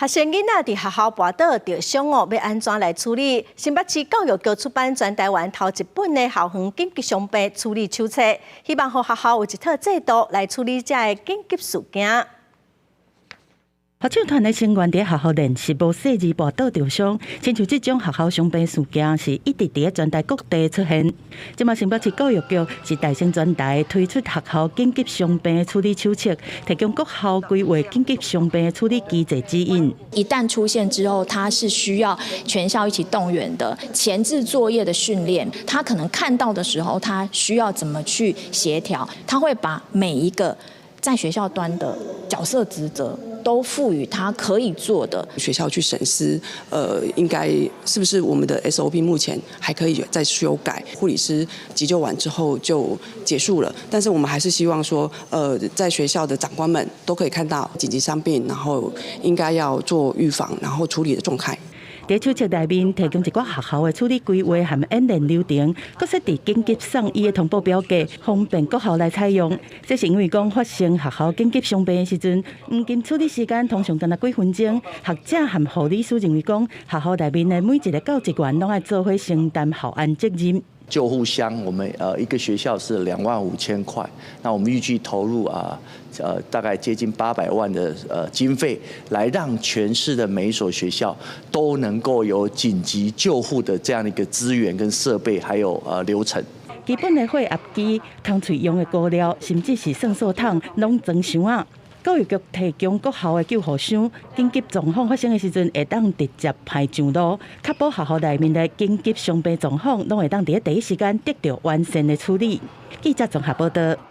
学生囡仔伫学校跋倒着伤哦，要安怎来处理？新北市教育局出版全台湾头一本的校园紧急伤病处理手册，希望予学校有一套制度来处理这个紧急事件。合唱团的成员伫学校练习无细致跋倒受伤，亲像这种学校伤病事件是一直伫全台各地出现。即马新北市教育局是大声全台推出学校紧急伤病处理手册，提供各校规划紧急伤病处理机制指引。一旦出现之后，它是需要全校一起动员的前置作业的训练。他可能看到的时候，他需要怎么去协调？他会把每一个在学校端的角色职责都赋予他可以做的，学校去审视，应该是不是我们的 SOP 目前还可以再修改？护理师急救完之后就结束了，但是我们还是希望说，在学校的长官们都可以看到紧急伤病，然后应该要做预防，然后处理的状态。在手册内面提供一寡学校的处理规划和演练流程，搁设置紧急送医的通报表格，方便各校来采用。这是因为讲发生学校紧急伤病的时阵，黄金处理时间通常干那几分钟。学者和护理师认为讲，学校内面的每一个教职员拢爱做伙承担校安责任。救护箱，我们一个学校是25000块，那我们预计投入大概接近800万的经费，来让全市的每一所学校都能够有紧急救护的这样的一个资源跟设备，还有流程。基本的血压机、通喙用的膏料，甚至是酸素桶，拢装箱啊。教育局提供各校的救护箱，紧急状况发生的时阵，会当直接派上路，确保学校内面的紧急伤病状况，拢会当伫第一时间得到完善的处理。记者综合报道。